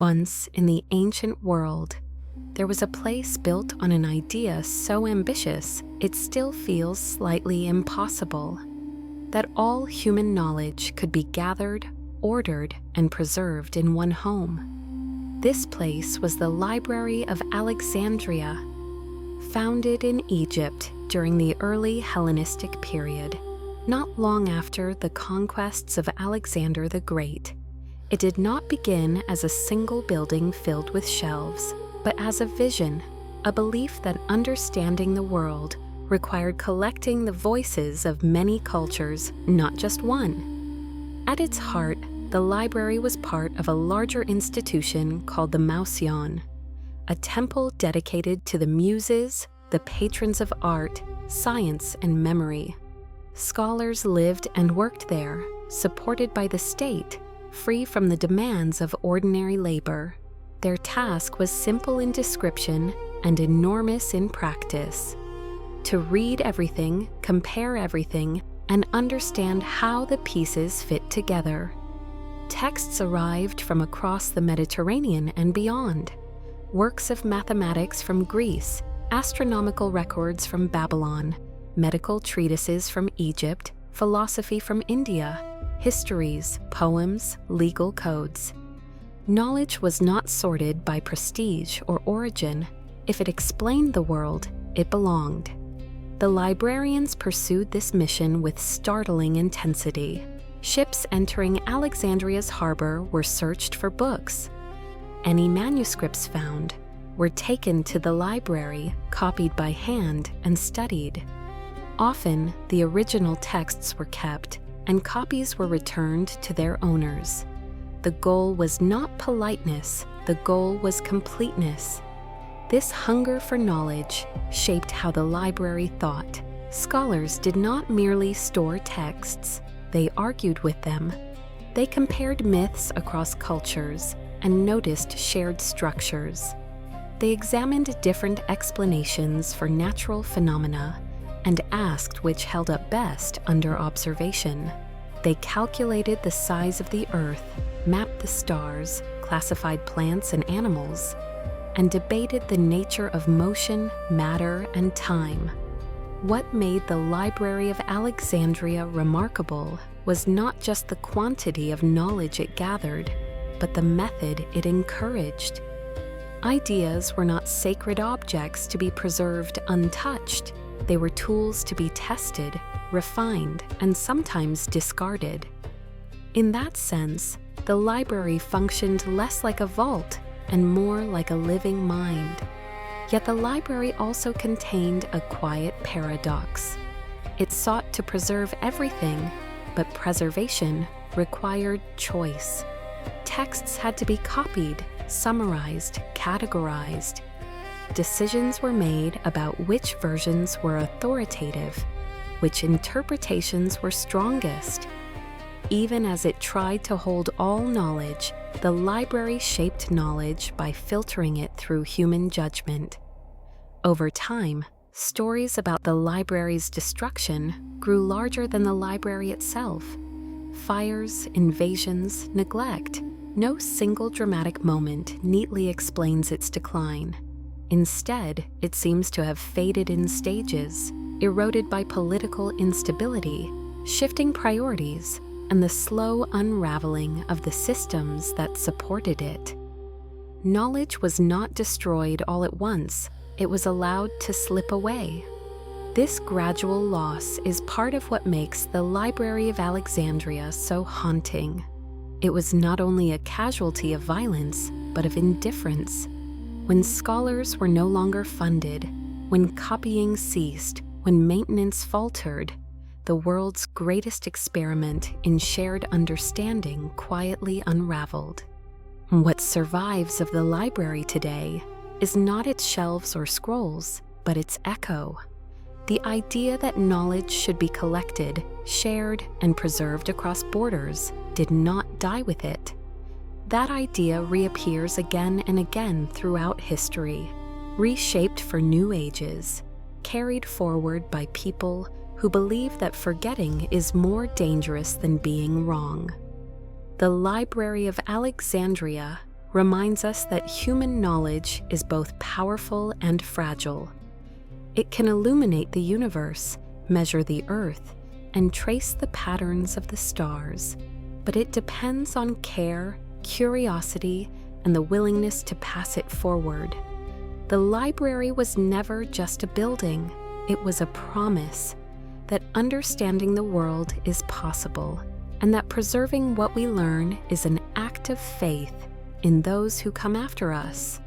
Once, in the ancient world, there was a place built on an idea so ambitious it still feels slightly impossible: that all human knowledge could be gathered, ordered, and preserved in one home. This place was the Library of Alexandria, founded in Egypt during the early Hellenistic period, not long after the conquests of Alexander the Great. It did not begin as a single building filled with shelves, but as a vision, a belief that understanding the world required collecting the voices of many cultures, not just one. At its heart, the library was part of a larger institution called the Mausion, a temple dedicated to the muses, the patrons of art, science, and memory. Scholars lived and worked there, supported by the state, free from the demands of ordinary labor. Their task was simple in description and enormous in practice: to read everything, compare everything, and understand how the pieces fit together. Texts arrived from across the Mediterranean and beyond: works of mathematics from Greece, astronomical records from Babylon, medical treatises from Egypt, philosophy from India, histories, poems, legal codes. Knowledge was not sorted by prestige or origin. If it explained the world, it belonged. The librarians pursued this mission with startling intensity. Ships entering Alexandria's harbor were searched for books. Any manuscripts found were taken to the library, copied by hand, and studied. Often, the original texts were kept, and copies were returned to their owners. The goal was not politeness, the goal was completeness. This hunger for knowledge shaped how the library thought. Scholars did not merely store texts, they argued with them. They compared myths across cultures and noticed shared structures. They examined different explanations for natural phenomena and asked which held up best under observation. They calculated the size of the earth, mapped the stars, classified plants and animals, and debated the nature of motion, matter, and time. What made the Library of Alexandria remarkable was not just the quantity of knowledge it gathered, but the method it encouraged. Ideas were not sacred objects to be preserved untouched. They were tools to be tested, refined, and sometimes discarded. In that sense, the library functioned less like a vault and more like a living mind. Yet the library also contained a quiet paradox. It sought to preserve everything, but preservation required choice. Texts had to be copied, summarized, categorized. Decisions were made about which versions were authoritative, which interpretations were strongest. Even as it tried to hold all knowledge, the library shaped knowledge by filtering it through human judgment. Over time, stories about the library's destruction grew larger than the library itself. Fires, invasions, neglect. No single dramatic moment neatly explains its decline. Instead, it seems to have faded in stages, eroded by political instability, shifting priorities, and the slow unraveling of the systems that supported it. Knowledge was not destroyed all at once, it was allowed to slip away. This gradual loss is part of what makes the Library of Alexandria so haunting. It was not only a casualty of violence, but of indifference. When scholars were no longer funded, when copying ceased, when maintenance faltered, the world's greatest experiment in shared understanding quietly unraveled. What survives of the library today is not its shelves or scrolls, but its echo. The idea that knowledge should be collected, shared, and preserved across borders did not die with it. That idea reappears again and again throughout history, reshaped for new ages, carried forward by people who believe that forgetting is more dangerous than being wrong. The Library of Alexandria reminds us that human knowledge is both powerful and fragile. It can illuminate the universe, measure the earth, and trace the patterns of the stars, but it depends on care, curiosity, and the willingness to pass it forward. The library was never just a building, it was a promise that understanding the world is possible, and that preserving what we learn is an act of faith in those who come after us.